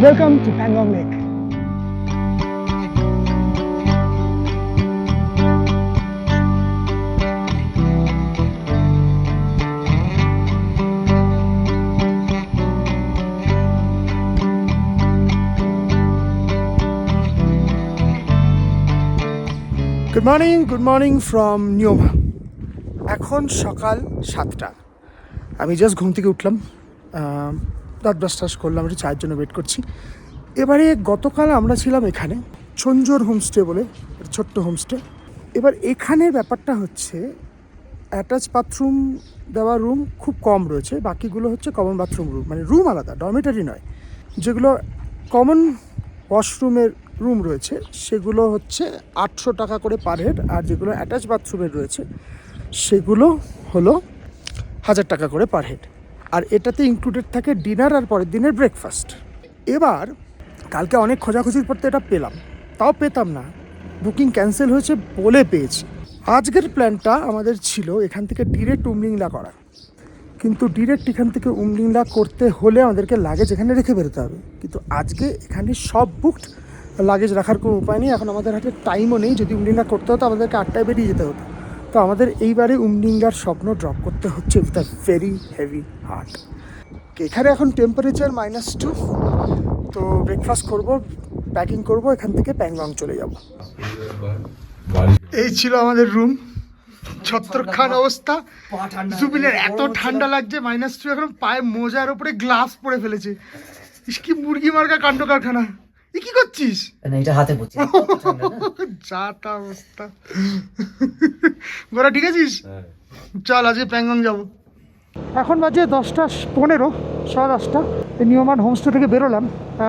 Welcome to Pangong Lake. Good morning from Nyoma. এখন সকাল 7টা। আমি জাস্ট ঘুম থেকে উঠলাম, দাঁত ব্রাশ করলাম, একটু চায়ের জন্য ওয়েট করছি। এবারে গতকাল আমরা ছিলাম এখানে সঞ্জোর হোমস্টে বলে, ছোট্ট হোমস্টে। এবার এখানে ব্যাপারটা হচ্ছে অ্যাটাচ বাথরুম দেওয়া রুম খুব কম রয়েছে, বাকিগুলো হচ্ছে কমন বাথরুম রুম, মানে রুম আলাদা, ডরমেটারি নয়। যেগুলো কমন ওয়াশরুমের রুম রয়েছে সেগুলো হচ্ছে 800 টাকা করে পার হেড, আর যেগুলো অ্যাটাচ বাথরুমের রয়েছে সেগুলো হলো 1000 টাকা করে পার হেড। আর এটাতে ইনক্লুডেড থাকে ডিনার আর পরের দিনের ব্রেকফাস্ট। এবার কালকে অনেক খোঁজাখুঁজির পর তো এটা পেলাম, তাও পেতাম না, বুকিং ক্যান্সেল হয়েছে বলে পেয়েছি। আজকের প্ল্যানটা আমাদের ছিল এখান থেকে ডিরেক্ট উমলিংলা করা, কিন্তু ডিরেক্ট এখান থেকে উমলিংলা করতে হলে আমাদেরকে লাগেজ এখানে রেখে বেরোতে হবে। কিন্তু আজকে এখানে সব বুকড, লাগেজ রাখার কোনো উপায় নেই। এখন আমাদের হাতে টাইমও নেই, যদি উমলিংলা করতে হতো আমাদেরকে 8টায় বেরিয়ে যেতে হতো। তো আমাদের এইবারে উমলিংলার স্বপ্ন ড্রপ করতে হচ্ছে with a very heavy heart. এখানে এখন টেম্পারেচার -2। তো ব্রেকফাস্ট করব, প্যাকিং করব, এখান থেকে প্যাংগং চলে যাব। এই ছিল আমাদের রুম, ছত্রখান অবস্থা। জুবিনের এত ঠান্ডা লাগছে, -2, এখন পায়ে মোজার উপরে গ্লাস পরে ফেলেছে। কি মুরগি মার্কা কাণ্ড কারখানা। এ কি করছিস? এটা হাতে পড়ছে, যা তা অবস্থা। গোরা ঠিক আছিস? চল আজকে প্যাংগং যাব। এখন বাজে 10:15, 10:15। নিয়মান হোমস্টে থেকে বেরোলাম।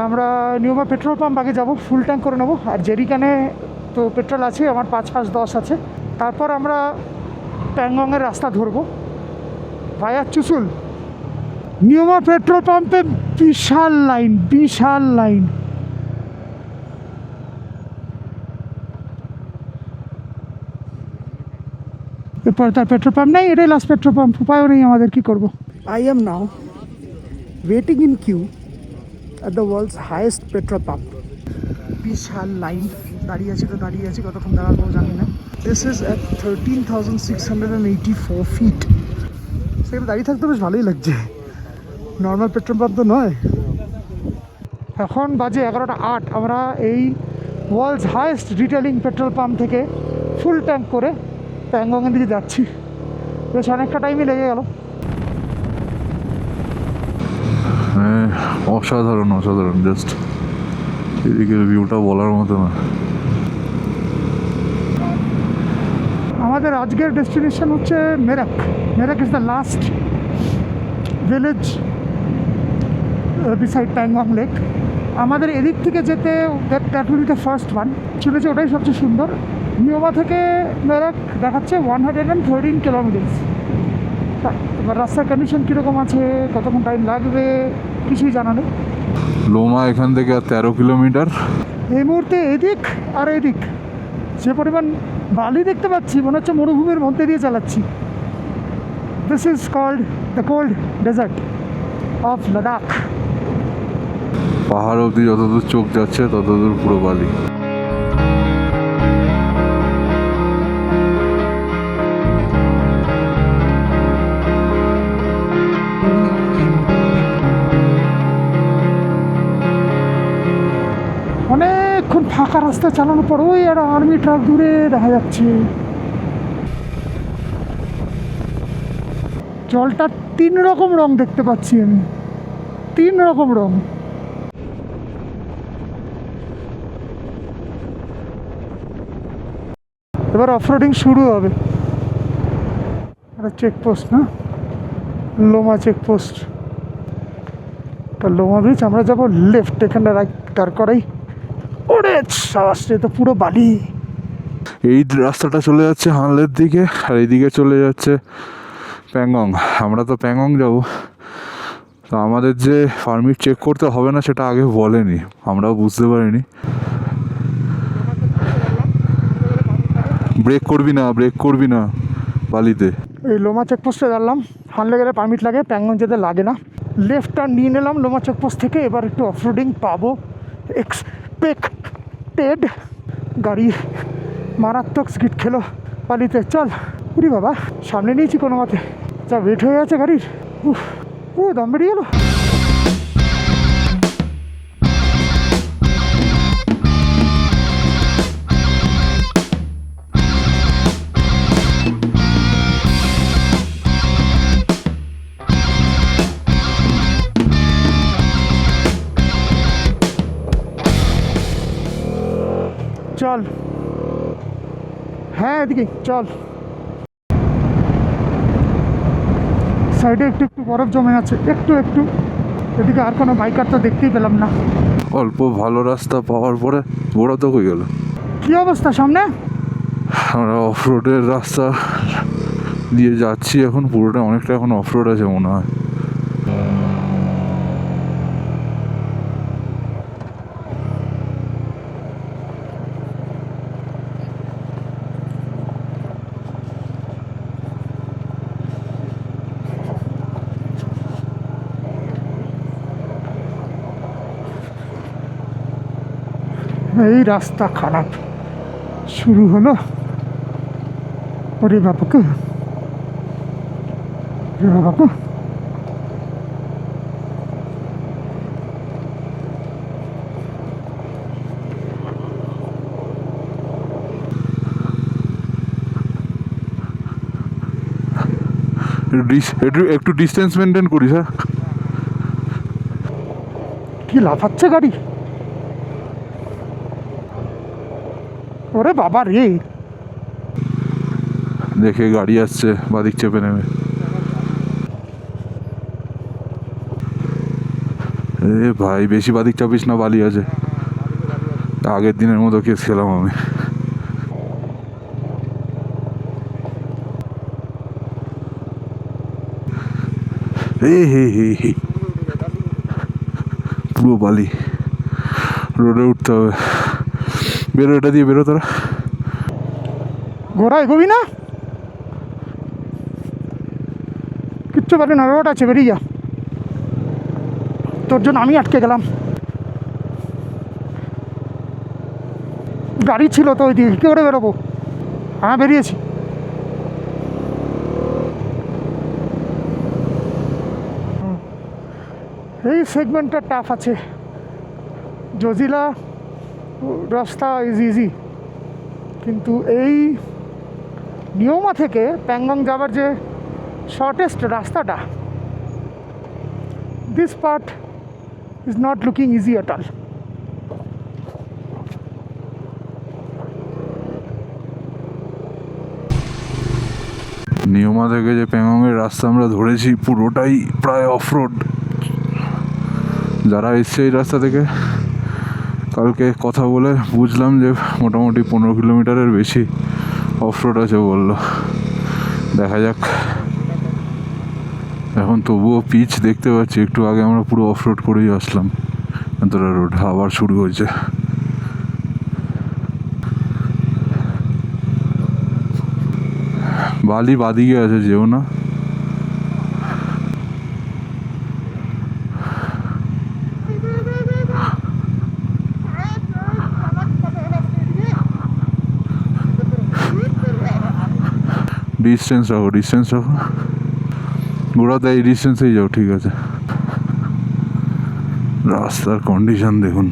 আমরা নিয়মা পেট্রোল পাম্প আগে যাবো, ফুল ট্যাঙ্ক করে নেবো। আর জেরিকানে তো পেট্রোল আছে আমার, 5-5-10 আছে। তারপর আমরা প্যাংগংয়ের রাস্তা ধরবো ভায়া চুসুল। নিয়মা পেট্রোল পাম্পে বিশাল লাইন। এরপর তার পেট্রোল পাম্প নেই, এটাই লাস্ট পেট্রোল পাম্প, উপায়ও নেই আমাদের, কী করবো। I am now waiting in queue at the world's highest petrol pump. বিশাল লাইন, দাঁড়িয়ে আছি কতক্ষণ দাঁড়াবো জানি না। This is at 13,684 feet. সেখানে দাঁড়িয়ে থাকতে বেশ ভালোই লাগছে, নর্মাল পেট্রোল পাম্প তো নয়। এখন বাজে 11:08। আমরা এই world's highest retailing petrol pump থেকে ফুল ট্যাঙ্ক করে প্যাংগংয়ের দিকে যাচ্ছি। বেশ অনেকটা টাইমই লেগে গেল। হ্যাঁ, অসাধারণ, জাস্ট এদিকের ভিউটা বলার মতো না। আমাদের আজকের ডেস্টিনেশন হচ্ছে Merak is the last village beside Pangong lake. আমাদের এদিক থেকে যেতে that will be the first one. শুনেছি ওটাই সবচেয়ে সুন্দর। নিয়মা থেকে মেরাক দেখাচ্ছে 113 কিলোমিটার্স। এবার রাস্তার কন্ডিশন কীরকম আছে, কতক্ষণ টাইম লাগবে, কিছুই জানা নেই। লোমা এখান থেকে 13 কিলোমিটার। এই মুহূর্তে এদিক আর এদিক যে পরিমাণ বালি দেখতে পাচ্ছি, মনে হচ্ছে মরুভূমির মধ্যে দিয়ে চালাচ্ছি। This is called the cold desert of Ladakh. পাহাড় অবধি যতদূর চোখ যাচ্ছে ততদূর পুরো বালি। অনেকক্ষণ ফাঁকা রাস্তা চালানোর পর ওই একটা আর্মি ট্রাক দূরে দেখা যাচ্ছে। জলটা 3 রকম রং দেখতে পাচ্ছি আমি, 3 রকম রং। এবার অফরোডিং শুরু হবে। একটা চেকপোস্ট, না লোমা চেকপোস্ট, লোমা ব্রিজ। আমরা যাবো লেফট, এখানটা রাইট তার করাই। ওরে সাবাসে, তো পুরো বালি। এই রাস্তাটা চলে যাচ্ছে হানলের দিকে, আর এইদিকে চলে যাচ্ছে প্যাংগং। আমরা তো প্যাংগং যাব, তো আমাদের যে পারমিট চেক করতে হবে না সেটা আগে বলেনি, আমরাও বুঝতে পারিনি। ব্রেক করবি না বালিতে। এই লোমা চেকপোস্টে দাঁড়ালাম। হানলে গেলে পারমিট লাগে, প্যাংগং যেতে লাগে না। লেফট টার্ন নিয়ে নিলাম লোমা চেকপোস্ট থেকে। এবার একটু অফরোডিং পাবো এক্সপেক্টেড। গাড়ি মারাত্মক স্কিড খেলো পালিতে। চল উরি বাবা, সামনে নিয়েছি কোনো মতে, যা ওয়েট হয়ে আছে গাড়ির। ও দম বেরিয়ে গেলো। চল, হ্যাঁ এদিকে চল। সাইডে একটু একটু বরফ জমে আছে, একটু একটু। এদিকে আর কোনো বাইকার তো দেখতেই পেলাম না। অল্প ভালো রাস্তা পাওয়ার পরে গোড়া তো হয়ে গেল। কি অবস্থা সামনে? আমরা অফ রোডের রাস্তা দিয়ে যাচ্ছি এখন, পুরোটা অনেকটা এখন অফ রোড আছে মনে হয়। এই রাস্তা খারাপ শুরু হলো। ওরে বাবাকে, ওরে বাবাকে। একটু ডিস্টেন্স মেনটেন করিস। হ্যাঁ, কি লাফাচ্ছে গাড়ি, ওরে বাবা রে। দেখে গাড়ি আসছে, বাদিক চেপে নেবে। এ ভাই বেশি বাদিক চাপিস না, বালি আছে। আগের দিনের মতো কেস খেলাম আমি। হে পুরো বালি, রোডে উঠতে হবে। বেরো, এটা দিয়ে বেরো তোরা। ঘোড়া এগোবি না, কিচ্ছু পারি না, রোড আছে, বেরিয়ে যা। তোর জন্য আমি আটকে গেলাম। গাড়ি ছিল তো ওই দিকে, কী করে বেরোবো? হ্যাঁ বেরিয়েছি। এই সেগমেন্টটা টাফ আছে। জজিলা রাস্তা ইজ ইজি, কিন্তু এই নিয়মা থেকে প্যাংগং যাবার যে শর্টেস্ট রাস্তাটা, this part is not looking easy at all. নিয়মা থেকে যে প্যাংগংয়ের রাস্তা আমরা ধরেছি পুরোটাই প্রায় অফ রোড। যারা এসছে এই রাস্তা থেকে, কালকে কথা বলে বুঝলাম যে মোটামুটি 15 কিলোমিটারের বেশি অফ রোড আছে বললো। দেখা যাক। এখন তবুও পিচ দেখতে পাচ্ছি, একটু আগে আমরা পুরো অফ রোড করেই আসলাম। এতটা রোড আবার শুরু হয়েছে। বালি বাদিকে আছে, যেও না। ডিস্টেন্স রাখো, ডিস্টেন্স রাখো। গোড়াতে এই ডিস্টেন্সেই যাও, ঠিক আছে। রাস্তার কন্ডিশন দেখুন।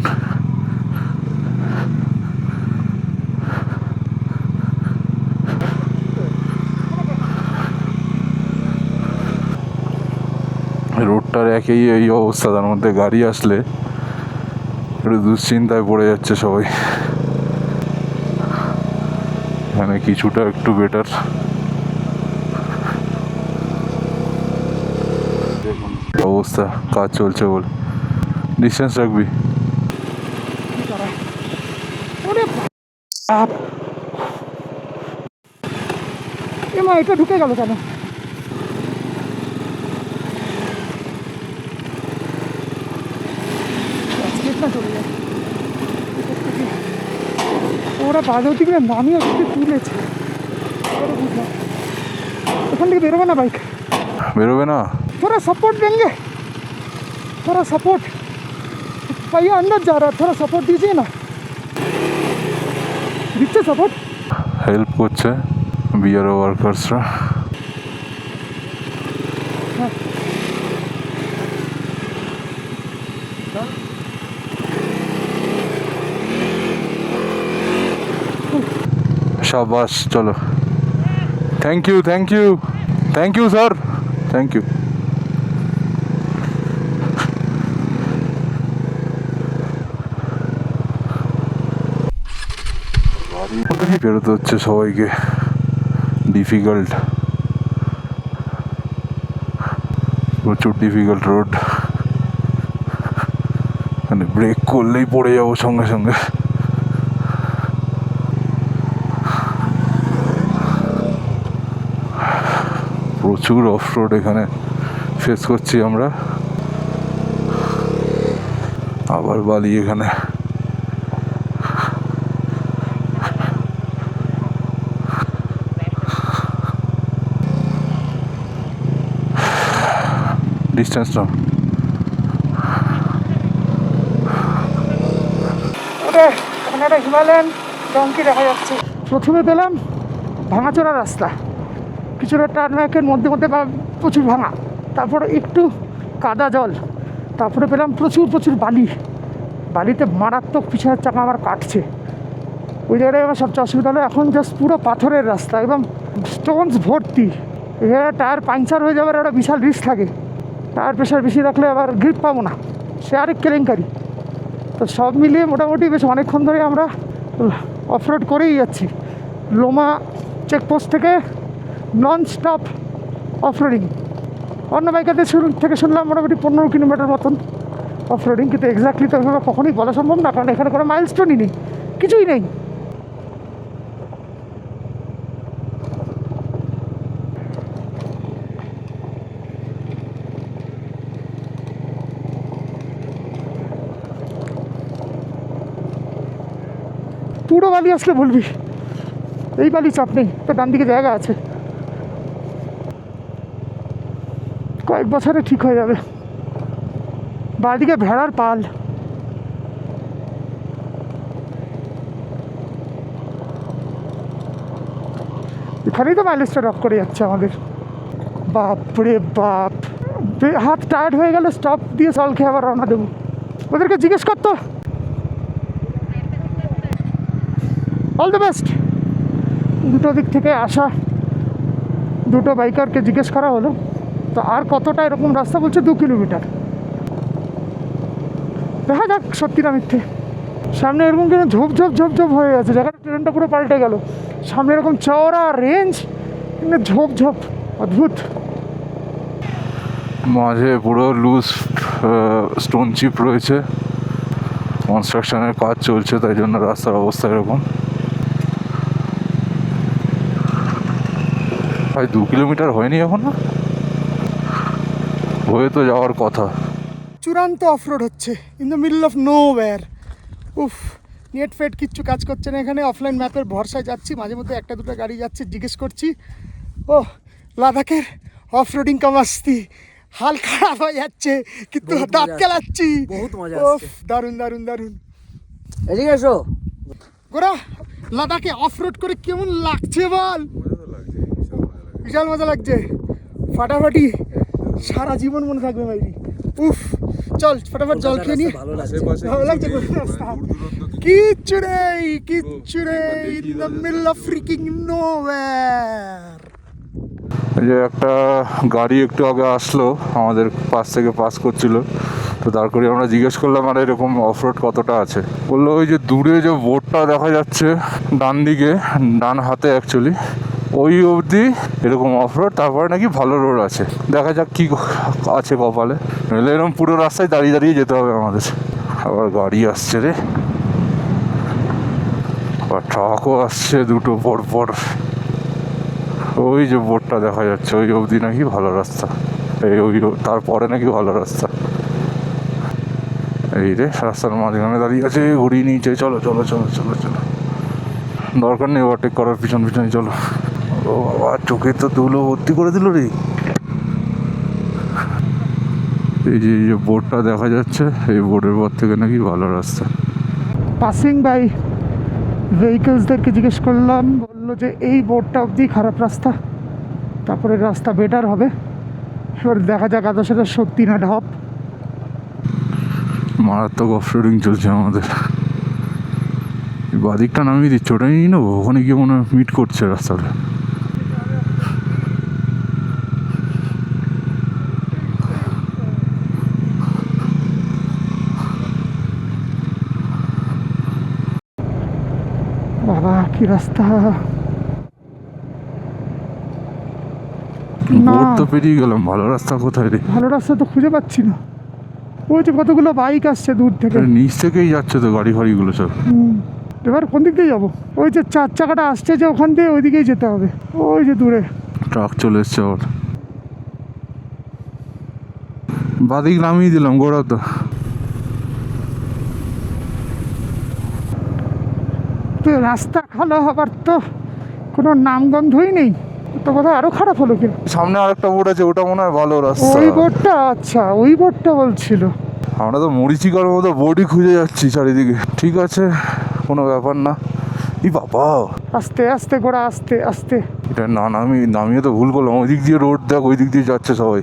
রোডটার একই এই অবস্থা, তার মধ্যে গাড়ি আসলে একটু দুশ্চিন্তায় পড়ে যাচ্ছে সবাই। এখানে কিছুটা একটু বেটার। দেখুন অবস্থা, কাজ চলছে বলে। ডিস্টেন্স রাখবি। এমা এটা ঢুকে গেল কেন? চলে যায় ওরা বাজাতে গেলে নামিয়ে একটু তুলেছে। বুঝলাম এখান থেকে বেরোবে না বাইক, বেরোবে না। थोड़ा सपोर्ट देंगे। थोड़ा सपोर्ट, भैया अंदर जा रहा है, थोड़ा सपोर्ट दीजिए ना, दिखते सपोर्ट। হেল্প করছে বিআরও ওয়ার্কার্সরা। शाबाश, चलो, thank you thank you thank you sir, thank you. বেরোতে হচ্ছে সবাইকে, ডিফিকাল্ট, প্রচুর ডিফিকাল্ট রোড, মানে ব্রেক করলেই পড়ে যাবো সঙ্গে সঙ্গে। প্রচুর অফ রোড এখানে ফেস করছি আমরা, আবার বালি এখানে। ডিস্টেন্স না, এখানে একটা হিমালয়ান ডঙ্কি দেখা যাচ্ছে। প্রথমে পেলাম ভাঙাচোরা রাস্তা, কিছুটা টার্নব্যাকের মধ্যে মধ্যে প্রচুর ভাঙা, তারপরে একটু কাদা জল, তারপরে পেলাম প্রচুর প্রচুর বালি, বালিতে মারাত্মক পিছনের চাকা আমার কাটছে। ওই জায়গাটায় আমার সবচেয়ে অসুবিধা হলো এখন জাস্ট পুরো পাথরের রাস্তা এবং স্টোনস ভর্তি, এখানে টায়ার পাংচার হয়ে যাবার একটা বিশাল রিস্ক থাকে, টায়ার প্রেশার বেশি রাখলে আবার গ্রিপ পাবো না, সে আরেক কেলেঙ্কারি। তো সব মিলিয়ে মোটামুটি বেশ অনেকক্ষণ ধরে আমরা অফরোড করেই যাচ্ছি। লোমা চেকপোস্ট থেকে নন স্টপ অফরোডিং। অন্য বাইকারদের থেকে শুনলাম মোটামুটি 15 কিলোমিটার মতন অফরোডিং, কিন্তু এক্স্যাক্টলি তো এভাবে কখনই বলা সম্ভব না, কারণ এখানে কোনো মাইলস্টোনই নেই, কিছুই নেই। পুরো বালি আসলে বলবি, এই বালি চাপ নেই তো, ডান দিকে জায়গা আছে, কয়েক বছরে ঠিক হয়ে যাবে। বাদিকে ভেড়ার পাল, এখানেই তো মাইলেজটা ড্রপ করে যাচ্ছে আমাদের। বাপরে বাপ, হাত টায়ার্ড হয়ে গেলে স্টপ দিয়ে জল খেয়ে আবার রওনা দেবো। ওদেরকে জিজ্ঞেস করতো অল দ্য বেস্ট। দুটো দিক থেকে আসা দুটো বাইকারকে জিজ্ঞেস করা হলো, তো আর কতটা এরকম রাস্তা, বলছে 2 কিলোমিটার। দেখা যাক সত্যি না মিথ্যে। সামনে এরকম কিন্তু ঝোপ ঝোপ ঝোপ ঝোপ হয়ে গেছে, জায়গাটা ট্রেনটা পুরো পাল্টে গেল। সামনে এরকম চওড়া রেঞ্জ, কিন্তু ঝোপ ঝোপ, অদ্ভুত। মাঝে পুরো লুজ স্টোন চিপ রয়েছে, কনস্ট্রাকশনের কাজ চলছে, তাই জন্য রাস্তার অবস্থা এরকম। প্রায় 2 কিলোমিটার হয়নি এখনো, হয়ে তো যাওয়ার কথা। চূড়ান্ত অফরোড হচ্ছে in the middle of no wire. উফ, নেট ফেট কিচ্ছু কাজ করছে না এখানে, অফলাইন ম্যাপের ভরসায় যাচ্ছি, মাঝে মধ্যে একটা দুটো গাড়ি যাচ্ছে, জিজ্ঞেস করছি। ও লাদাখের অফরোডিং কামাস্তি, হাল খারাপ হয়ে যাচ্ছে কিন্তু দাঁত কেলাচ্ছি, বহুত মজা উফ আসছে। দারুণ দারুণ দারুণ। এদিকে এসো। গোরা, লাদাখে অফরোড করে কেমন লাগছে বল? বিশাল মজা লাগছে, ফাটাফাটি, সারা জীবন মনে থাকবে মাইরি। উফ, চল ফটাফট জল খেয়ে নিয়ে। ভালো লাগছে। ভালো লাগছে রাস্তা, কিচ্ছু নেই কিচ্ছু নেই, in the middle of freaking nowhere. এই যে একটা গাড়ি একটু আগে আসলো, আমাদের পাশ থেকে পাস করছিল, তো দাঁড় করে আমরা জিজ্ঞেস করলাম আর এরকম অফরোড কতটা আছে। বললো ওই যে দূরে যে বোর্ডটা দেখা যাচ্ছে ডান দিকে, ডান হাতে অ্যাকচুয়ালি, ওই অবধি এরকম অফরোড, তারপরে নাকি ভালো রোড আছে। দেখা যাক কি আছে কপালে, নইলে এরকম পুরো রাস্তায় দাঁড়িয়ে দাঁড়িয়ে যেতে হবে আমাদের। আবার গাড়ি আসছে রে, আবার ট্রাকও আসছে দুটো পর পর। ওই যে বোর্ডটা দেখা যাচ্ছে, ওই অবধি নাকি ভালো রাস্তা, এই ওই তারপরে নাকি ভালো রাস্তা। এই রে রাস্তার মাঝখানে দাঁড়িয়ে আছে, ঘুরিয়ে নিয়েছে। চলো চলো চলো চলো চলো, দরকার নেই ওভারটেক করার, পিছন পিছনে চলো। ও বাবা, চোখে তো ধুলো ভর্তি করে দিল রে। এই যে বোর্ডটা দেখা যাচ্ছে, এই বোর্ডের পর থেকে নাকি ভালো রাস্তা। পাসিং বাই ভেহিকলসদেরকে জিজ্ঞেস করলাম, বললো যে এই বোর্ডটা অবধি খারাপ রাস্তা, তারপরে রাস্তা বেটার হবে। এবার দেখা যাক আদৌ সেটা সত্যি না ঢপ। মারাত্মক অফরোডিং চলছে আমাদের। বাদিকটা নামিয়ে দিচ্ছে, ওটাই নিয়ে নেবো, ওখানে গিয়ে মনে হয় মিট করছে রাস্তাটা। বাবা কি রাস্তা! না, বোর্ড তো পেরিয়ে গেলাম, ভালো রাস্তা কোথায় রে? ভালো রাস্তা তো খুঁজে পাচ্ছি না। ওই যে কতগুলো বাইক আসছে দূর থেকে। নিচ থেকেই যাচ্ছে তো গাড়ি ফাড়িগুলো সব। এবার কোন দিক দিয়ে যাবো? ওই যে চার চাকাটা আসছে যে ওখান দিয়ে, ওই দিকেই যেতে হবে। ওই যে দূরে ট্রাক চলে এসছে আবার। বাদিক নামিয়ে দিলাম গোড়া তো। তো রাস্তা ভালো হবার তো কোনো নামগন্ধই নেই। তো বোধহয় আরো খারাপ হলো কি? সামনে আরেকটা বোর্ড আছে, ওটা মনে হয় ভালো রাস্তা। ওই বোর্ডটা, আচ্ছা ওই বোর্ডটা বলছিল। আমরা তো মরিচিকার মতো বোর্ডই খুঁজে যাচ্ছি চারিদিকে। ঠিক আছে, কোনো ব্যাপার না। ই বাবা, আস্তে আস্তে গোড়া, আস্তে আস্তে। এটা না নামিয়ে তো ভুল করলাম। ওই দিক দিয়ে রোড দেখ, ওই দিক দিয়ে যাচ্ছে সবাই,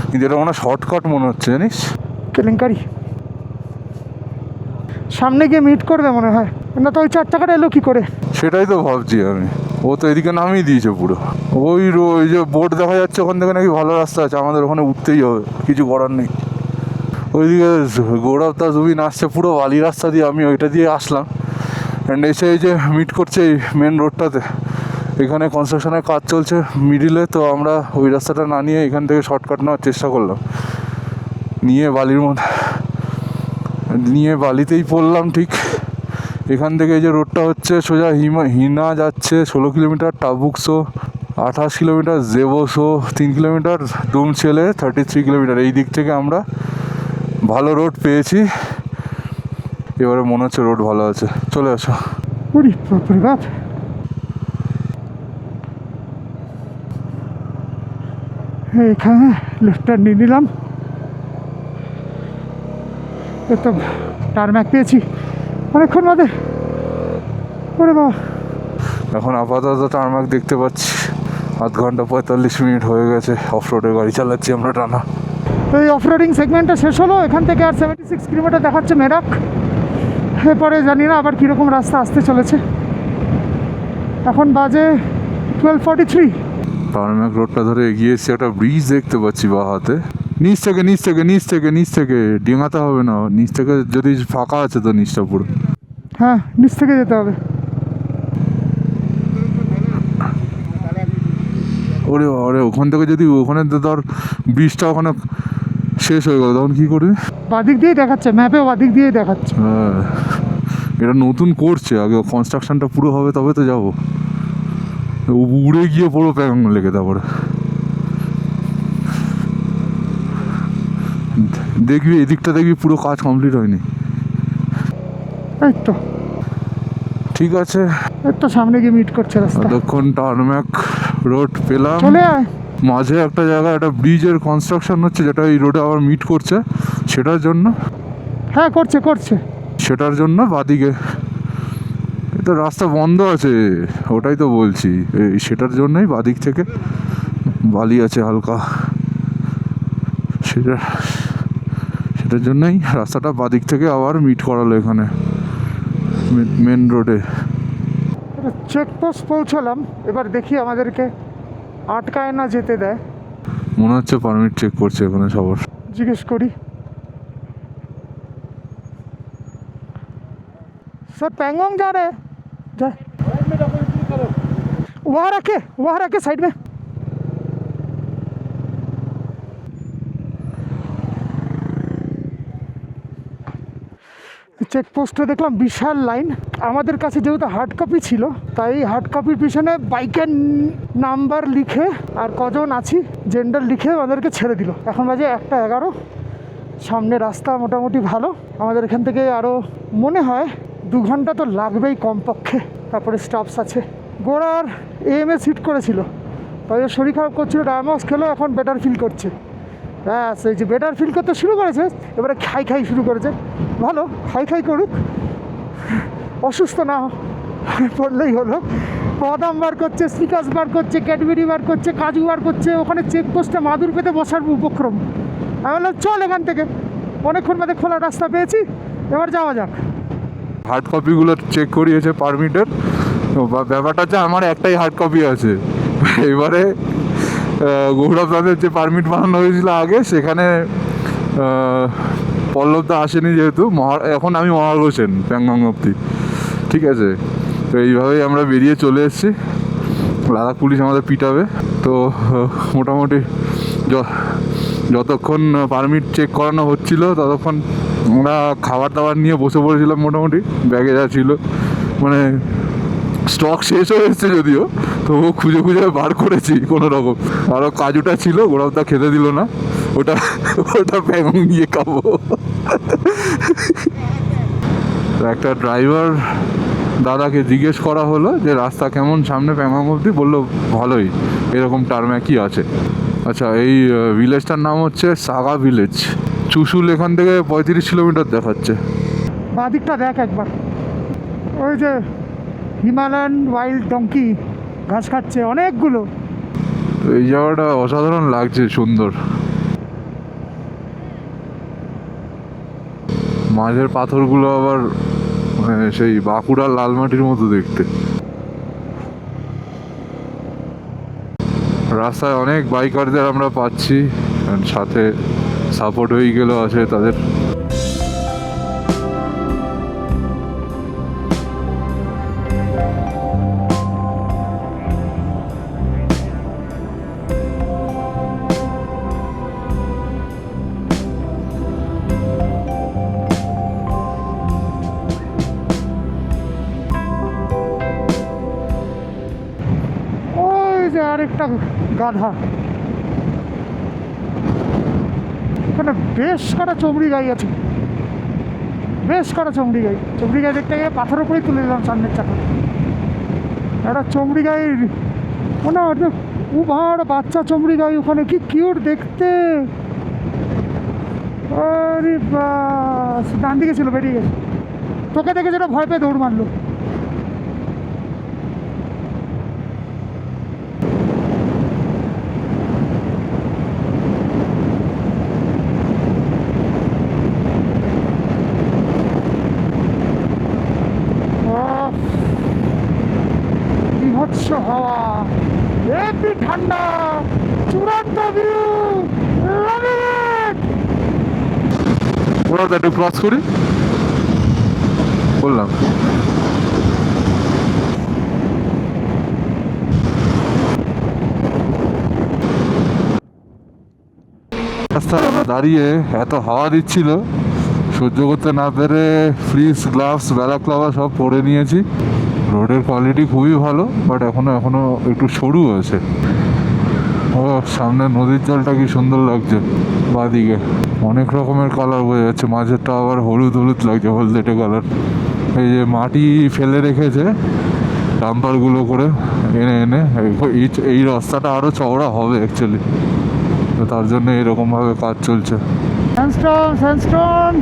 কিন্তু এটা মনে হয় শর্টকাট মনে হচ্ছে, জানিস? কেলেঙ্কারি। সামনে গিয়ে মিট করবে মনে হয়। না তো ওই চার চাকাটা এলো কি করে? সেটাই তো ভাবছি আমি। ও তো এদিকে নামিয়ে দিয়েছে পুরো। ওই যে বোর্ড দেখা যাচ্ছে, ওখান থেকে নাকি ভালো রাস্তা আছে, আমাদের ওখানে উঠতেই হবে, কিছু করার নেই। ওইদিকে গৌরব তা জুবিন আসছে পুরো বালি রাস্তা দিয়ে, আমি ওইটা দিয়ে আসলাম। অ্যান্ড এসে এই যে মিট করছে এই মেন রোডটাতে, এখানে কনস্ট্রাকশনের কাজ চলছে মিডিলে, তো আমরা ওই রাস্তাটা না নিয়ে এখান থেকে শর্টকাট নেওয়ার চেষ্টা করলাম, নিয়ে বালির মধ্যে নিয়ে বালিতেই পড়লাম। ঠিক এখান থেকে এই যে রোডটা হচ্ছে সোজা হিনা যাচ্ছে 16 কিলোমিটার, টাবুকসো 28 কিলোমিটার, জেবোসো 3 কিলোমিটার, ডুমছেলে 33 কিলোমিটার। এই দিক থেকে আমরা ভালো রোড পেয়েছি। এবারে মনে হচ্ছে রোড ভালো আছে, চলে আসো। ওরে বাপরে বাপ! এখানে লেফটটা নিয়ে নিলাম। তো টারম্যাক পেয়েছি অনেকক্ষণ বাদে। ওরে বাবা! এখন আপাতত টারমাক দেখতে পাচ্ছি। আধ ঘন্টা 45 মিনিট হয়ে গেছে অফ রোডে গাড়ি চালাচ্ছি আমরা টানা। তো এই অফরোডিং সেগমেন্টটা শেষ হলো। এখান থেকে আর 76 কিলোমিটার দেখাচ্ছে মেরাক। এরপরে জানি না আবার কীরকম রাস্তা আসতে চলেছে। এখন বাজে 12:43। টারমাক রোডটা ধরে এগিয়ে এসেছি, একটা ব্রিজ দেখতে পাচ্ছি বা হাতে। নিচ থেকে ডিঙাতে হবে না, নিচ থেকে যদি ফাঁকা আছে তো নিচটা পুরো। হ্যাঁ, নিচ থেকে যেতে হবে। ওরে ওখান থেকে যদি ওখানে ধর ব্রিজটা ওখানে শেষ হয়ে গেল, তখন কী করবি? বাদিক দিয়েই দেখাচ্ছে, ম্যাপেও বাদিক দিয়েই দেখাচ্ছে। হ্যাঁ, এটা নতুন করছে, আগে কনস্ট্রাকশনটা পুরো হবে তবে তো যাবো। উড়ে গিয়ে পুরো প্যাং লেগে, তারপরে দেখবি এদিকটা দেখবি পুরো কাজ কমপ্লিট হয়নি। এই তো, ঠিক আছে, এই তো সামনে গিয়ে মিট করছে রাস্তা। ততক্ষণ টারম্যাক রোড পেলাম। চলে আয়। মাঝে একটা জায়গায় একটা ব্রিজের কনস্ট্রাকশন হচ্ছে, যেটা এই রোডে আবার মিট করছে, সেটার জন্য। হ্যাঁ, করছে। সেটার জন্য বাদিকে তো রাস্তা বন্ধ আছে, ওটাই তো বলছি। সেটার জন্যই বাদিক থেকে বালি আছে হালকা, সেটার জন্যই রাস্তাটা বাদিক থেকে আবার মিট করালো এখানে মেন রোডে। চেকপোস্ট পৌঁছলাম। এবার দেখি আমাদেরকে আটকায় না যেতে দেয়। মনে হচ্ছে পারমিট চেক করছে এখানে সবার। জিজ্ঞেস করি, सर पैंगोंग जा रहे हैं? जा वहाँ रखे साइड में। চেকপোস্টে দেখলাম বিশাল লাইন। আমাদের কাছে যেহেতু হার্ড কপি ছিল, তাই হার্ড কপির পিছনে বাইকের নাম্বার লিখে আর কজন আছি জেন্ডার লিখে আমাদেরকে ছেড়ে দিল। এখন বাজে 1:11। সামনে রাস্তা মোটামুটি ভালো। আমাদের এখান থেকে আরও মনে হয় 2 ঘন্টা তো লাগবেই কমপক্ষে। তারপরে স্টপস আছে। গোড়ার AMS হিট করেছিল, তাই শরীর খারাপ করছিল, ডায়ামক্স খেলো, এখন বেটার ফিল করছে। হ্যাঁ সেই যে বেটার ফিল করতে শুরু করেছে, এবারে খাই খাই শুরু করেছে। ভালো, খাই খাই করুক, অসুস্থ না পড়লেই হলো। বাদাম বার করছে, স্নিকার্স বার করছে, ক্যাডবেরি বার করছে, কাজু বার করছে, ওখানে চেকপোস্টে মাদুর পেতে বসার উপক্রম। আমি বললাম চল এখান থেকে, অনেকক্ষণ বাদে খোলা রাস্তা পেয়েছি, এবার যাওয়া যাক। হার্ড কপিগুলো চেক করিয়েছে পারমিটের। তো ব্যাপারটা হচ্ছে আমার একটাই হার্ড কপি আছে। এবারে গৌরবদাদের যে পারমিট বানানো হয়েছিল আগে, সেখানে পল্লবদা আসেনি যেহেতু, এখন আমি মহাল হোসেন প্যাংগং অব্দি, ঠিক আছে। তো এইভাবেই আমরা বেরিয়ে চলে এসেছি, লাদাখ পুলিশ আমাদের পিটাবে। তো মোটামুটি যতক্ষণ পারমিট চেক করানো হচ্ছিল ততক্ষণ আমরা খাবার দাবার নিয়ে বসে পড়েছিলাম। মোটামুটি ব্যাগে যা ছিল, মানে স্টক শেষ হয়ে এসছে যদিও, তবুও খুঁজে খুঁজে বার করেছি কোনো রকম। আরও কাজুটা ছিল, গোড়াটা খেতে দিল না, ওটা ওটা প্যাংগং গিয়ে খাবো। একটা ড্রাইভার দাদাকে জিজ্ঞেস করা হলো যে রাস্তা কেমন সামনে প্যাংগং অবধি, বললো ভালোই, এরকম টার্ম একই আছে। আচ্ছা, এই ভিলেজটার নাম হচ্ছে সাগা ভিলেজ। চুশুল এখান থেকে 35 কিলোমিটার দেখাচ্ছে। বাদিকটা দেখ একবার, ওই যে হিমালয়ান ওয়াইল্ড ডঙ্কি ঘাস খাচ্ছে অনেকগুলো। তো এই জায়গাটা অসাধারণ লাগছে, সুন্দর। মাঝের পাথরগুলো আবার মানে সেই বাঁকুড়ার লাল মাটির মতো দেখতে। রাস্তায় অনেক বাইকারদের আমরা পাচ্ছি, সাথে সাপোর্ট ভেহিকেলও আছে তাদের। ওই যে আরেকটা গাধা, এখানে বেশ কটা চমড়ি গাই আছে, বেশ কটা চমড়ি গাই। চমড়ি গাই দেখতে গিয়ে পাথর উপরেই তুলে দিলাম সামনের চাকা। একটা চমড়ি গাই, মনে হয় উভার বাচ্চা চমড়ি গাই, ওখানে কি কিউট দেখতে। আরে বাস, ডান দিকে ছিল, বেরিয়ে গেছে। তোকে দেখে যেটা ভয় পেয়ে দৌড় মারলো। বিভৎস হাওয়া, হেভি ঠান্ডা, চূড়ান্ত ভিউ, ওরা তো একটু ক্রস করি বললাম। রাস্তায় আমরা দাঁড়িয়ে এত হাওয়া দিচ্ছিল, সহ্য করতে না পেরে ফ্রিজ, গ্লাভস, ব্যালাক্লাভা সব পরে নিয়েছি। রোডের কোয়ালিটি খুবই ভালো, বাট এখনো একটু সরু আছে। ও সামনে নদীর জলটা কি সুন্দর লাগছে, বাদিকে অনেক রকমের কালার বোঝা যাচ্ছে, মাঝেরটা আবার হলুদ হলুদ লাগছে, হলদেটে কালার। এই যে মাটি ফেলে রেখেছে ডাম্পারগুলো করে এনে এনে, এই রাস্তাটা আরও চওড়া হবে অ্যাকচুয়ালি, তো তার জন্য এরকমভাবে কাজ চলছে। স্যান্ডস্টোন, স্যান্ডস্টোন,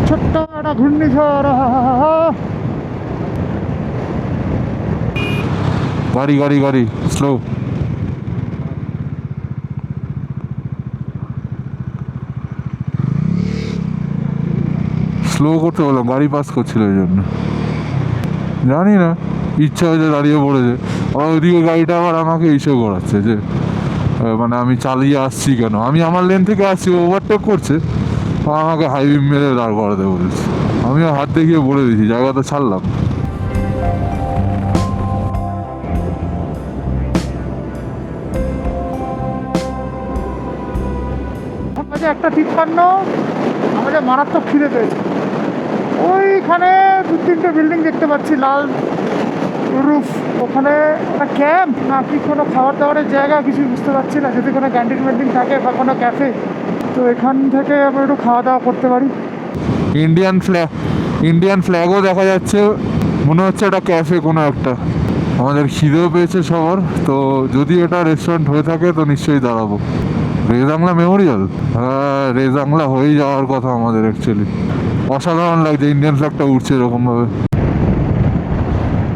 ছোট্ট একটা ঘূর্ণিঝড়। গাড়ি গাড়ি গাড়ি স্লো। স্লো করতে বললাম, গাড়ি পাস করছিল ওই জন্য। জানি না, ইচ্ছা হয়েছে দাঁড়িয়ে পড়েছে। আবার ওইদিকে গাড়িটা আবার আমাকে ইস্যু করাচ্ছে যে মানে আমি চালিয়ে আসছি কেন, আমি আমার লেন থেকে আসছি, ওভারটেক করছে, আমাকে হাই বিম মেরে দাঁড় করাতে বলেছে। আমিও হাত দেখিয়ে বলে দিয়েছি, জায়গাটা ছাড়লাম। বাজে 1:53, আমাদের মারাত্মক খিদে পেয়েছে। ওইখানে 2-3টে বিল্ডিং দেখতে পাচ্ছি, লাল রুফ। ওখানে একটা ক্যাম্প না কি কোনো খাবার দাবারের জায়গা, কিছু বুঝতে পারছি না। যদি কোনো ক্যান্টিন ম্যান্টিন থাকে বা কোনো ক্যাফে, তো এখান থেকে আমরা একটু খাওয়া দাওয়া করতে পারি। ইন্ডিয়ান ফ্ল্যাগও দেখা যাচ্ছে, মনে হচ্ছে এটা ক্যাফে কোনো একটা। আমাদের খিদেও পেয়েছে সবার, তো যদি এটা রেস্টুরেন্ট হয়ে থাকে তো নিশ্চয়ই দাঁড়াবো। রেজাংলা মেমোরিয়াল, হ্যাঁ রেজাংলা হয়ে যাওয়ার কথা আমাদের অ্যাকচুয়ালি। অসাধারণ লাগছে ইন্ডিয়ান ফ্ল্যাগটা উঠছে এরকমভাবে।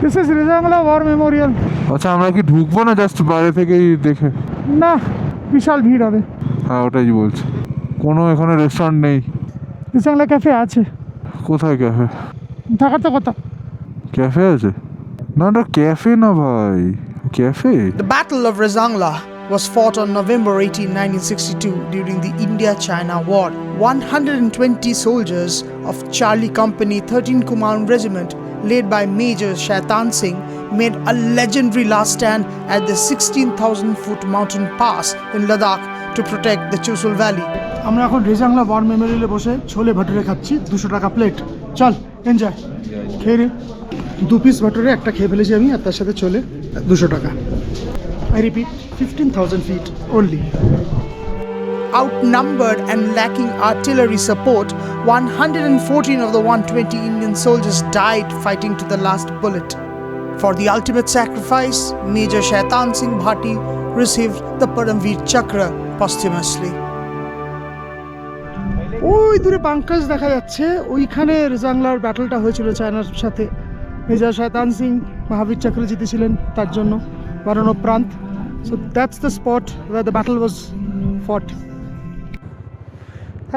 This is Rezang La war memorial. আচ্ছা আমরা কি ঢুকবো না জাস্ট বাইরে থেকেই দেখে? না, বিশাল ভিড় হবে। হ্যাঁ ওটাই বলছি। কোনো এখানে রেস্টুরেন্ট নেই। রেজাংলা ক্যাফে আছে। কোথায় ক্যাফে? থাকার তো কথা। ক্যাফে আছে? না না ক্যাফে না ভাই, cafe? The Battle of Rezangla was fought on November 18, 1962 during the India-China War. 120 soldiers of Charlie Company 13 Command Regiment led by Major Shaitan Singh made a legendary last stand at the 16,000-foot mountain pass in Ladakh to protect the Chushul Valley. আমরা এখন রেজাংলা war মেমোরিয়ালে বসে ছোলে ভাটুরে খাচ্ছি, 200 টাকা plate. চল enjoy. খেয়ে রে, 2 piece bhature একটা খেয়ে ফেলেছি আমি, আর তার সাথে চলে 200 টাকা। I repeat, 15,000 feet only. Outnumbered and lacking artillery support, 114 of the 120 Indian soldiers died fighting to the last bullet. For the ultimate sacrifice, Major Shaitan Singh Bhati received the Paramveer Chakra posthumously. ওই দূরে পাঙ্কাজ দেখা যাচ্ছে, ওইখানে রেজাংলার ব্যাটলটা হয়েছিল চায়নার সাথে। Major শয়তান সিং মহাবীর চক্র জিতেছিলেন, তার জন্য মরণোপরান্ত। So that's the spot where the battle was fought.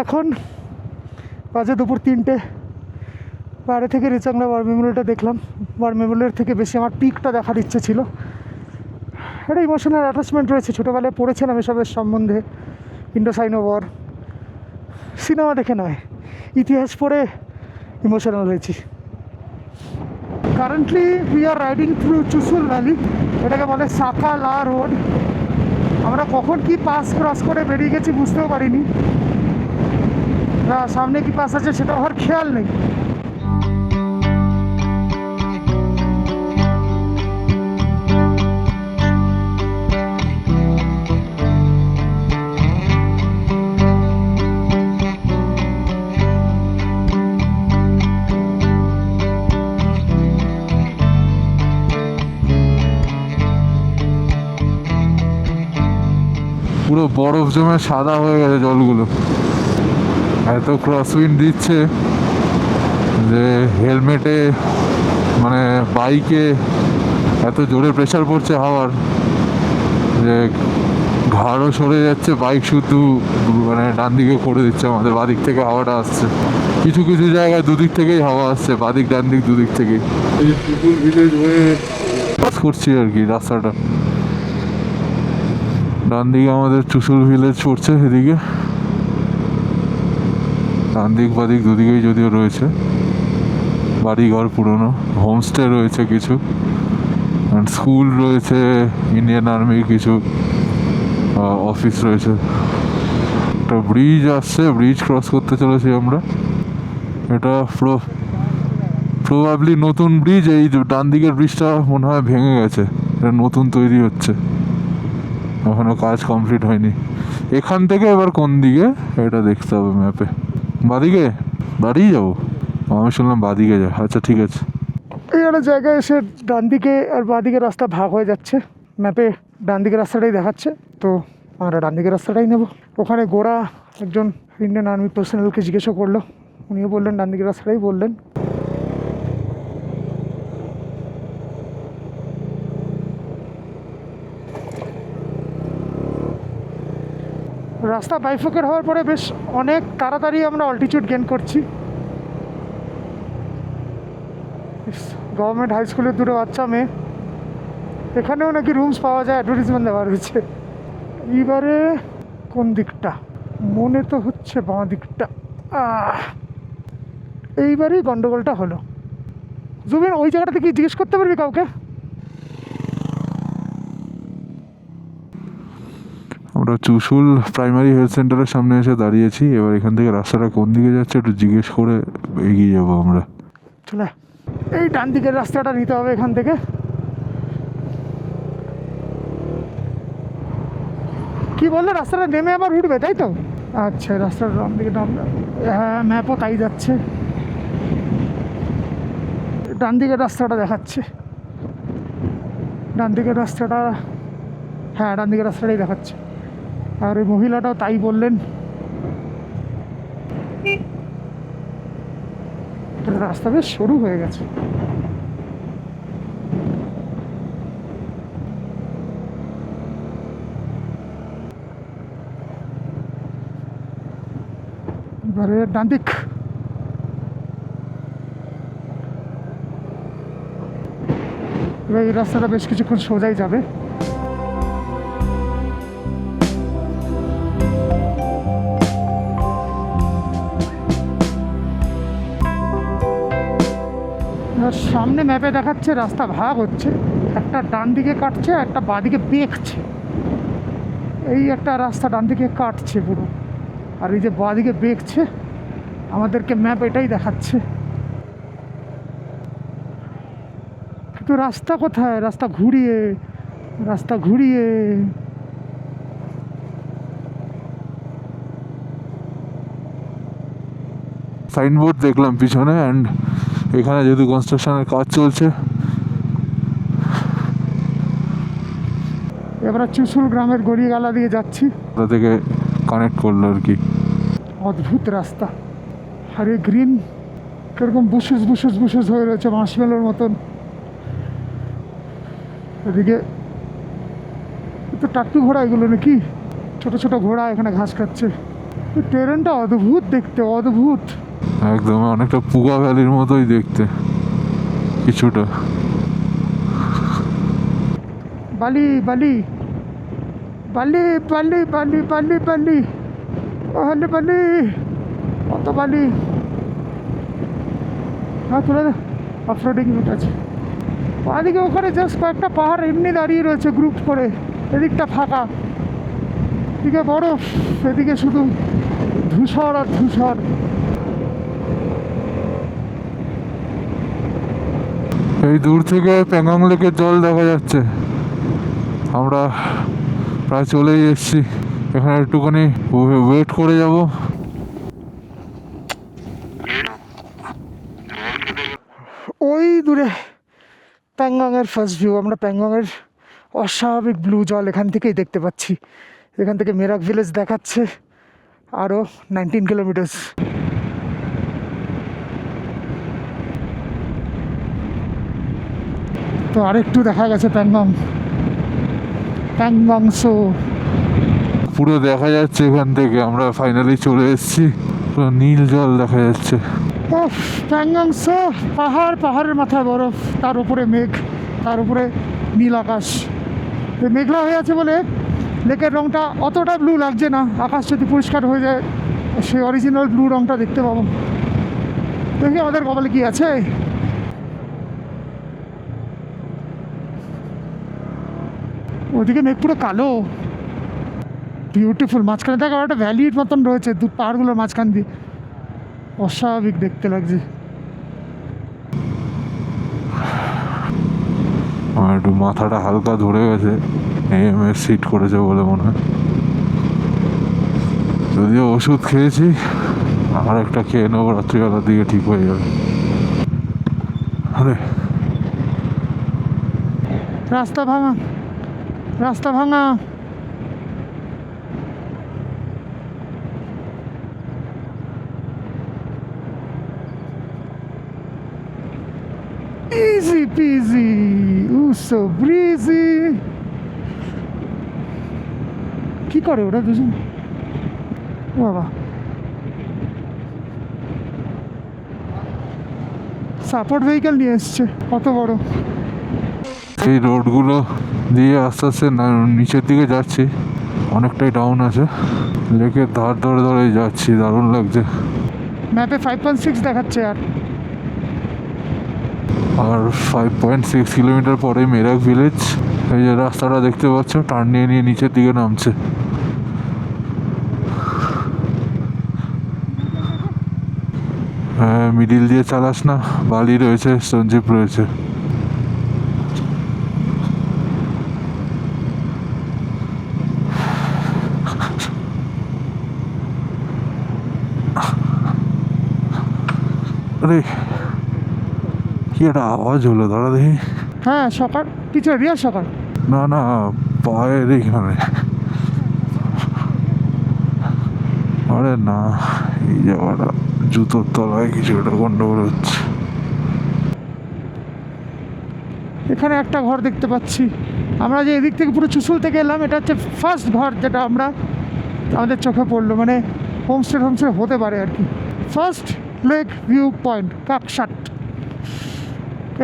এখন বাজে দুপুর 3টে। বাইরে থেকে রেজাংলা ওয়ার মেমোরিয়ালটা দেখলাম। ওয়ার মেমোরিয়াল থেকে বেশি আমার পিকটা দেখার ইচ্ছে ছিল। একটা ইমোশনাল অ্যাটাচমেন্ট রয়েছে, ছোটোবেলায় পড়েছিলাম এসবের সম্বন্ধে, ইন্ডোসাইনো ওয়ার। সিনেমা দেখে নয়, ইতিহাস পড়ে ইমোশনাল হয়েছি। Currently we are riding through Chushul valley, এটাকে বলে সাকালা রোড। আমরা কখন কি পাস ক্রস করে বেরিয়ে গেছি বুঝতেও পারিনি, না সামনে কি পাস আছে সেটা আমার খেয়াল নেই। পুরো বরফ জমে সাদা হয়ে গেছে জলগুলো, এত ক্রসউইন্ড দিচ্ছে যে হেলমেটে মানে বাইকে এত জোরে প্রেশার পড়ছে হাওয়ার যে ঘাড়ও সরে যাচ্ছে, বাইক শুধু মানে ডান দিকে করে দিচ্ছে, আমাদের বাদিক থেকে হাওয়াটা আসছে। কিছু কিছু জায়গায় দুদিক থেকেই হাওয়া আসছে, বাদিক ডান দিক দুদিক থেকেই। এই চুকুল ভিলেজ হয়ে পাস করছি আর কি রাস্তাটা। ডান দিকে আমাদের চুসুল ভিলেজ পড়ছে, এদিকে ডান দিক বাদিক দুদিকেই যদিও রয়েছে বাড়িঘর, পুরনো হোমস্টে রয়েছে কিছু, স্কুল রয়েছে, ইন্ডিয়ান আর্মির কিছু অফিস রয়েছে। একটা ব্রিজ আসছে, ব্রিজ ক্রস করতে চলেছি আমরা। এটা প্রবাবলি নতুন ব্রিজ। এই ডান দিকের ব্রিজটা মনে হয় ভেঙে গেছে, এটা নতুন তৈরি হচ্ছে, এখনো কাজ কমপ্লিট হয়নি। এখান থেকে এবার কোন দিকে এটা দেখতে হবে ম্যাপে। বাদিকে দাঁড়িয়ে যাবো? আমি শুনলাম বাদিকে যা। আচ্ছা ঠিক আছে। এই একটা জায়গায় এসে ডান দিকে আর বাঁ দিকে রাস্তা ভাগ হয়ে যাচ্ছে, ম্যাপে ডান দিকের রাস্তাটাই দেখাচ্ছে, তো আমরা ডান দিকের রাস্তাটাই নেব। ওখানে গোড়া একজন ইন্ডিয়ান আর্মি পার্সোনালকে জিজ্ঞাসা করলো, উনিও বললেন ডান দিকের রাস্তাটাই বললেন। রাস্তা বাইফোকেট হওয়ার পরে বেশ অনেক তাড়াতাড়ি আমরা অল্টিটিউড গেন করছি। গভর্নমেন্ট হাই স্কুলের দুটো বাচ্চা মেয়ে, এখানেও নাকি রুমস পাওয়া যায়, অ্যাডভার্টিজমেন্ট দেওয়া রয়েছে। এইবারে কোন দিকটা মনে তো হচ্ছে বাঁ দিকটা। এইবারেই গন্ডগোলটা হলো। জুবিন ওই জায়গাটাতে কি জিজ্ঞেস করতে পারবি কাউকে? আমরা চুসুল প্রাইমারি হেলথ সেন্টারের সামনে এসে দাঁড়িয়েছি। এবার এখান থেকে রাস্তাটা কোন দিকে যাচ্ছে একটু জিজ্ঞেস করে এগিয়ে যাবো আমরা। চলে এই ডান দিকের রাস্তাটা নিতে হবে এখান থেকে। কি বললো, রাস্তাটা নেমে আবার উঠবে তাই তো? আচ্ছা, রাস্তাটা ডান দিকে নামবে। হ্যাঁ, ম্যাপও তাই যাচ্ছে, ডান দিকের রাস্তাটা দেখাচ্ছে। ডান দিকের রাস্তাটা, হ্যাঁ ডান দিকের রাস্তাটাই দেখাচ্ছে। আর ওই মহিলাটাও তাই বললেন। রাস্তা বেশ সরু হয়ে গেছে। এবারে ডান দিক। এবার এই রাস্তাটা বেশ কিছুক্ষণ সোজাই যাবে। আর সামনে ম্যাপে দেখাচ্ছে রাস্তা ভাগ হচ্ছে, একটা ডান দিকে কাটছে একটা বাঁ দিকে বেঁকছে। এই একটা রাস্তা ডান দিকে কাটছে পুরো, আর এই যে বাঁ দিকে বেঁকছে, আমাদেরকে ম্যাপ এটাই দেখাচ্ছে। কিন্তু রাস্তা কোথায়? রাস্তা ঘুরিয়ে, রাস্তা ঘুরিয়ে। সাইনবোর্ড দেখলাম পিছনে, অ্যান্ড এখানে যেহেতু কনস্ট্রাকশনের কাজ চলছে। এবার চুসুল গ্রামের গড়িয়াগালা দিয়ে যাচ্ছি। ওটা থেকে কানেক্ট করলো আর কি। অদ্ভুত রাস্তা, আর এই গ্রিন কিরকম বুশেস বুশেস বুশেস হয়ে রয়েছে মার্শমেলোর মতন। এদিকে তো টাট্টু ঘোড়া এগুলো নাকি, ছোট ছোট ঘোড়া এখানে ঘাস খাচ্ছে। ট্রেনটা অদ্ভুত দেখতে, অদ্ভুত। একদম অনেকটা পুগা ভ্যালির মতোই দেখতে কিছুটা। বালি বালি বালি বালি বালি বালি বালি, ওখানে বালি, কত বালি। হ্যাঁ তুলে দে, অফরোডিং রুট আছে। ওদিকে ওখানে জাস্ট কয়েকটা পাহাড় এমনি দাঁড়িয়ে রয়েছে গ্রুপ করে, এদিকটা ফাঁকা, এদিকে বরফ, এদিকে শুধু ধূসর আর ধূসর। এই দূর থেকে প্যাংগং লেকের জল দেখা যাচ্ছে। আমরা প্রায় চলেই এসেছি, এখানে একটুখানি ওয়েট করে যাব। ওই দূরে প্যাংগংয়ের ফার্স্ট ভিউ। আমরা প্যাংগংয়ের অস্বাভাবিক ব্লু জল এখান থেকেই দেখতে পাচ্ছি। এখান থেকে মেরাক ভিলেজ দেখাচ্ছে আরও 19 কিলোমিটার্স। তো আরেকটু দেখা গেছে প্যাংগং, প্যাংগং শো পুরো দেখা যাচ্ছে এখান থেকে। আমরা ফাইনালি চলে এসেছি, পুরো নীল জল দেখা যাচ্ছে। প্যাংগং শো, পাহাড়, পাহাড়ের মাথায় বরফ, তার উপরে মেঘ, তার উপরে নীল আকাশ। এই মেঘলা হয়ে আছে বলে লেকের রঙটা অতটা ব্লু লাগছে না। আকাশ যদি পরিষ্কার হয়ে যায় সেই অরিজিনাল ব্লু রঙটা দেখতে পাবো। দেখি আমাদের কপালে কি আছে। ওদিকে মেঘ পুরো কালো, বিউটিফুল। মাঝখানে দেখো একটা ভ্যালির মতন রয়েছে দু পাহাড়গুলোর মাঝখান দিয়ে, অস্বাভাবিক দেখতে লাগছে। আমার একটু মাথাটা হালকা ধরে গেছে, এএমএর সিট করেছে বলে মনে হয়। যদিও ওষুধ খেয়েছি, আর একটা খেয়ে নেবো, রাত্রিবেলার দিকে ঠিক হয়ে যাবে। আরে রাস্তা ভাঙা, রাস্তা ভাঙা। Easy peasy, ooh so breezy. কি করে ওরা দুজন? বাবা, সাপোর্ট ভেহিকেল নিয়ে এসছে, কত বড়। এই রোডগুলো দিয়ে আস্তে আস্তে নিচের দিকে যাচ্ছি, অনেকটাই ডাউন আছে। লেকের ধার ধরে ধরে যাচ্ছি, দারুণ লাগছে। ম্যাপে 5.6 দেখাচ্ছে। আর 5.6 কিলোমিটার পরে মেরাক ভিলেজ। এই যে রাস্তাটা দেখতে পাচ্ছ, টার্ন নিয়ে নিয়ে নিচের দিকে নামছে। হ্যাঁ, মিডিল দিয়ে চালাস না, বালি রয়েছে, সঞ্জীব রয়েছে। আরে কি একটা আওয়াজ হলো, দাঁড়া দেখি। হ্যাঁ সকাল, পিছনে রিয়ার সকাল। না না, পায়ের এখানে। আরে না, এই জায়গাটা জুতোর তলায় কিছু একটা গন্ডগোল হচ্ছে। এখানে একটা ঘর দেখতে পাচ্ছি। আমরা যে এদিক থেকে পুরো চুসুল থেকে এলাম, এটা হচ্ছে ফার্স্ট ঘর যেটা আমাদের চোখে পড়লো, মানে হোমস্টে হতে পারে আর কি। First lake view point Kaksat.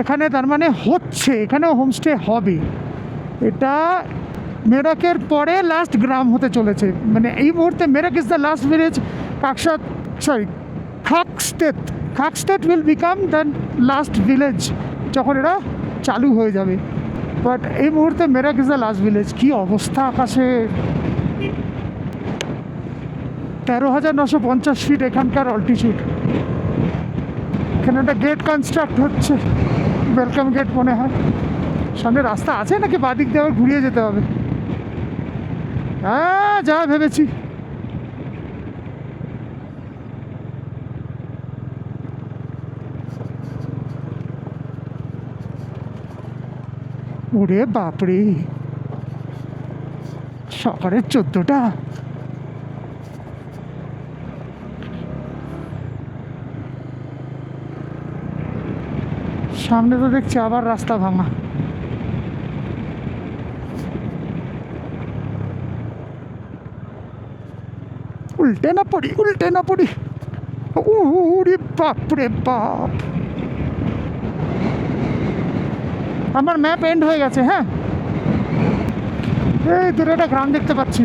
এখানে তার মানে হচ্ছে, এখানেও হোমস্টে হবে। এটা মেরাকের পরে লাস্ট গ্রাম হতে চলেছে, মানে এই মুহূর্তে Merak is the last village. Kaksat, sorry, Khakstet will become the last village যখন এটা চালু হয়ে যাবে। বাট এই মুহূর্তে Merak is the last village. কী অবস্থা আকাশে! 13,950 ফিট এখানকার অল্টিটিউড। এখানে একটা গেট কনস্ট্রাক্ট হচ্ছে, ওয়েলকাম গেট মনে হয়। সামনে রাস্তা আছে নাকি বাদিক দিয়ে আবার ঘুরিয়ে যেতে হবে? হ্যাঁ, যা ভেবেছি। ওরে বাপরে, সকালের 14টা। সামনে তো দেখছি আবার রাস্তা ভাঙা। উল্টে না পড়ি। ওরে বাপরে বাপ, আমার ম্যাপ এন্ড হয়ে গেছে। হ্যাঁ, এই দূরে একটা গ্রাম দেখতে পাচ্ছি,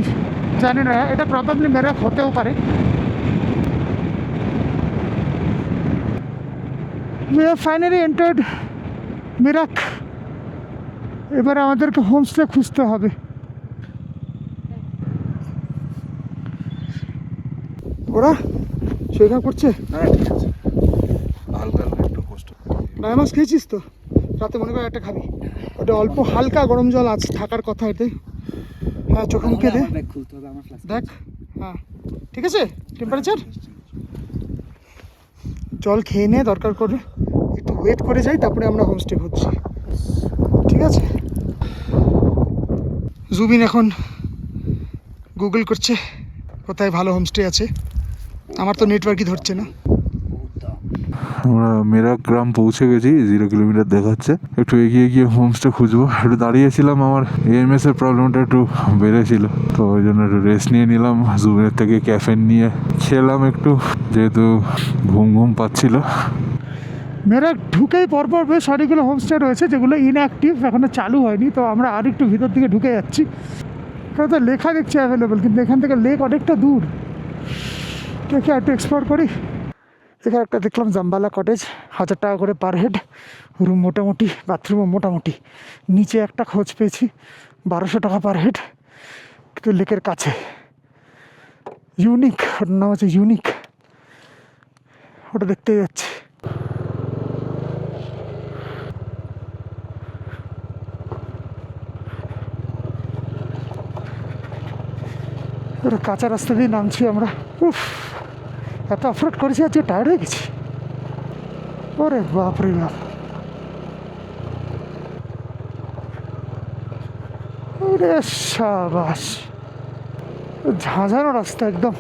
জানি না এটা প্রবাবলি মেরাক হতেও পারে। We have finally entered Merak. এবার আমাদেরকে হোমস্টে খুঁজতে হবে। ওরা শরীর করছে? হালকা হালকা একটু কষ্ট। ডায় মাছ খেয়েছিস তো? রাতে মনে করে একটা খাবি। ওটা অল্প হালকা গরম জল আছে থাকার কথা এতে। হ্যাঁ, চোখে মুখে দে, দেখ। হ্যাঁ, ঠিক আছে। টেম্পারেচার জল খেয়ে নে, দরকার করে একটু ওয়েট করে যাই, তারপরে আমরা হোমস্টে খুঁজছি, ঠিক আছে? জুবিন এখন গুগল করছে কোথায় ভালো হোমস্টে আছে। আমার তো নেটওয়ার্কই ধরছে না। আমরা মেরাক গ্রাম পৌঁছে গেছি, 0 কিলোমিটার দেখাচ্ছে। একটু এগিয়ে গিয়ে হোমস্টে খুঁজবো। একটু দাঁড়িয়েছিলাম, আমার এএমএস এর প্রবলেমটা একটু বেড়েছিল, তো ওই জন্য একটু রেস্ট নিয়ে নিলাম। জুবিনের থেকে ক্যাফেন নিয়ে খেলাম একটু, যেহেতু ঘুম পাচ্ছিল। মেরাক ঢুকেই পরপর বেশ অনেকগুলো হোমস্টে রয়েছে যেগুলো ইনঅ্যাক্টিভ, এখনো চালু হয়নি। তো আমরা আর একটু ভিতর দিকে ঢুকে যাচ্ছি। এখানে তো লেখা দেখছি অ্যাভেলেবেল, কিন্তু এখান থেকে লেক অনেকটা দূর। দেখে একটু এক্সপ্লোর করি। এখানে একটা দেখলাম জাম্বালা কটেজ, 1000 টাকা করে পার হেড, রুম মোটামুটি, বাথরুমও মোটামুটি। নিচে একটা খোঁজ পেয়েছি 1200 টাকা পার হেড, কিন্তু লেকের কাছে। ইউনিক, ওটার নাম আছে ইউনিক, ওটা দেখতে যাচ্ছি। ওটা কাঁচা রাস্তা দিয়ে নামছি আমরা। উফ, এত অফরোড করেছি, আজকে টায়ার্ড হয়ে গেছি। ওরে বাপরে বাপ, ওরে সাবাস, ঝাঁঝানো রাস্তা একদম।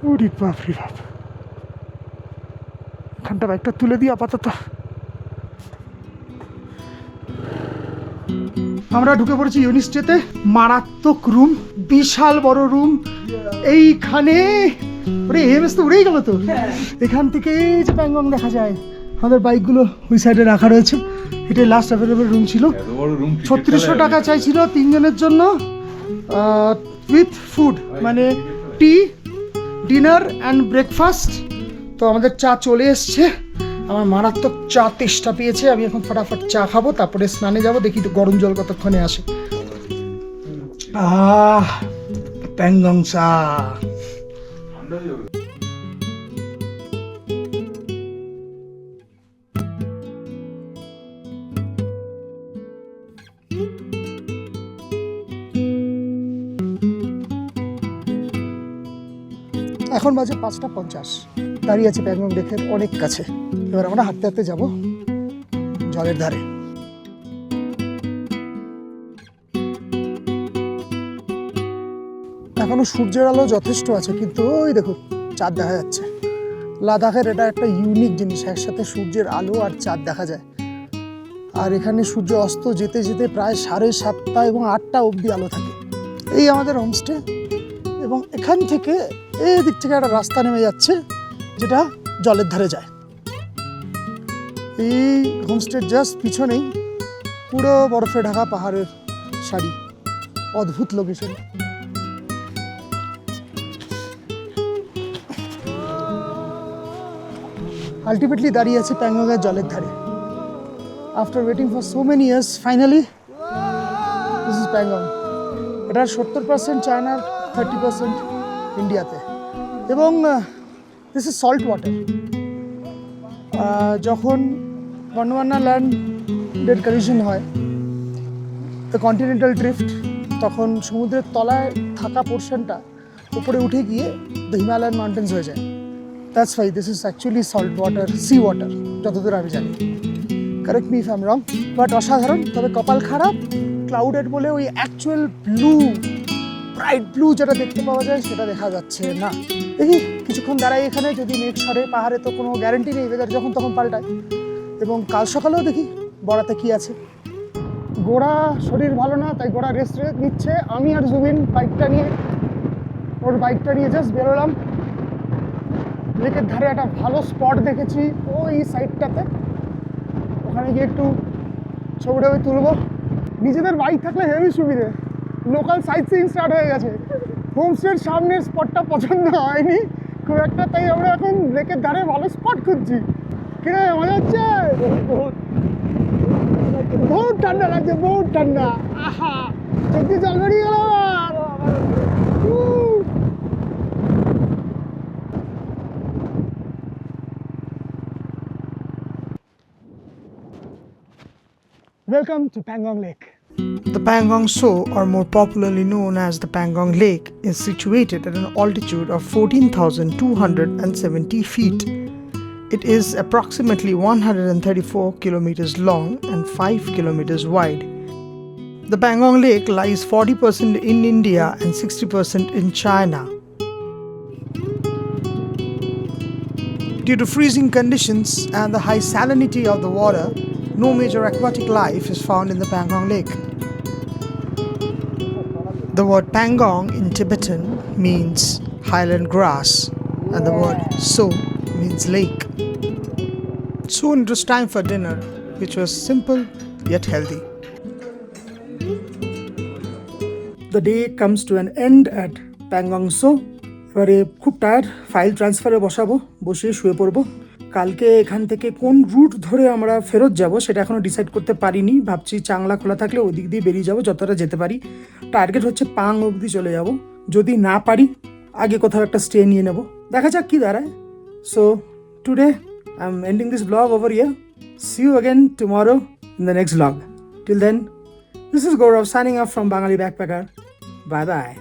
ওরে বাপরে বাপ, এখানটা বাইকটা তুলে দিই আপাতত। আমরা ঢুকে পড়েছি ইউনিস্টেতে। মারাত্মক রুম, বিশাল বড় রুম। এইখানে ওরে এমএস তো উড়েই গেল তো। এখান থেকে এই যে প্যাংগং দেখা যায়। আমাদের বাইকগুলো ওই সাইডে রাখা রয়েছে। এটাই লাস্ট অ্যাভেলেবেল রুম ছিল। 3600 টাকা চাইছিল 3 জনের জন্য, উইথ ফুড, মানে টি, ডিনার অ্যান্ড ব্রেকফাস্ট। তো আমাদের চা চলে এসছে। আমার মারাত্মক চা তেষ্টা পেয়েছে। আমি এখন ফটাফট চা খাবো, তারপরে স্নানে যাব, দেখি তো গরম জল কতক্ষণে আসে। প্যাংগং চা। এখন বাজে 5:50। দাঁড়িয়ে আছে প্যাংগং লেকের অনেক কাছে। এবার আমরা হাঁটতে হাঁটতে যাবো জলের ধারে। এখনো সূর্যের আলো যথেষ্ট আছে, কিন্তু ওই দেখো চাঁদ দেখা যাচ্ছে। লাদাখের এটা একটা ইউনিক জিনিস, একসাথে সূর্যের আলো আর চাঁদ দেখা যায়। আর এখানে সূর্য অস্ত যেতে যেতে প্রায় 7:30 এবং 8টা অবধি আলো থাকে। এই আমাদের হোমস্টে, এবং এখান থেকে এই দিক থেকে একটা রাস্তা নেমে যাচ্ছে যেটা জলের ধারে যায়। এই হোমস্টের জাস্ট পিছনেই পুরো বরফে ঢাকা পাহাড়ের সারি, অদ্ভুত লোকেশন। আলটিমেটলি দাঁড়িয়ে আছে প্যাংগংয়ের জলের ধারে। After waiting for so many years, finally this is Pangong. এটার 70% চায়নার, 30% ইন্ডিয়াতে। এবং দিস ইজ সল্ট ওয়াটার। যখন গন্ডোয়ানা ল্যান্ডের কলিশন হয়, দ্য কন্টিনেন্টাল ড্রিফট, তখন সমুদ্রের তলায় থাকা পোর্শনটা উপরে উঠে গিয়ে দ্য হিমালয়ান মাউন্টেন্স হয়ে যায়। That's why this is actually salt water, sea water, যতদূর আমি জানি। Correct me if I am wrong. But অসাধারণ। তবে কপাল খারাপ, ক্লাউডেড বলে ওই অ্যাকচুয়াল ব্লু, ব্রাইট ব্লু যেটা দেখতে পাওয়া যায় সেটা দেখা যাচ্ছে না। দেখি কিছুক্ষণ দাঁড়াই এখানে, যদি মেঘ সরে পাহাড়ে তো কোনো গ্যারেন্টি নেই, ওয়েদার যখন তখন পাল্টায়। এবং কাল সকালেও দেখি বড়াতে কি আছে। গোড়া শরীর ভালো না, তাই গোড়া রেস্ট নিচ্ছে। আমি আর জুবিন ওর বাইকটা নিয়ে জাস্ট বেরোলাম। লেকের ধারে একটা ভালো স্পট দেখেছি ওই সাইডটাতে, ওখানে গিয়ে একটু ছবি তুলবো। নিজেদের বাইক থাকলে হেভি সুবিধে। লোকাল সাইট সিইং স্টার্ট হয়ে গেছে। হোমস্টের সামনের স্পটটা পছন্দ হয়নি খুব একটা, তাই আমরা এখন লেকের ধারে ভালো স্পট খুঁজছি। কিরে মজা হচ্ছে? বহুত ঠান্ডা লাগছে, বহুত ঠান্ডা। আহা, চোখে জল বেরিয়ে গেল আমার। Welcome to Pangong Lake. The Pangong Tso, or more popularly known as the Pangong Lake, is situated at an altitude of 14,270 feet. It is approximately 134 kilometers long and 5 kilometers wide. The Pangong Lake lies 40% in India and 60% in China. Due to freezing conditions and the high salinity of the water, no major aquatic life is found in the Pangong Lake. The word Pangong in Tibetan means highland grass, and the word Tso means lake. Soon it was time for dinner, which was simple yet healthy. The day comes to an end at Pangong Tso. এবারে খুব tired, file ট্রান্সফারে বসিয়ে শুয়ে পড়বো। কালকে এখান থেকে কোন root ধরে আমরা ফেরত যাব সেটা এখনও ডিসাইড করতে পারিনি। ভাবছি চাংলা খোলা থাকলে ওই দিক দিয়ে বেরিয়ে যাবো যতটা যেতে পারি। টার্গেট হচ্ছে পাং অবধি চলে যাব। যদি না পারি আগে কোথাও একটা স্টে নিয়ে নেব, দেখা যাক কি দাঁড়ায়। So today I am ending this blog over here. See you again tomorrow in the next blog. Till then, this is Gaurav signing off from Bangali Backpacker. Bye bye.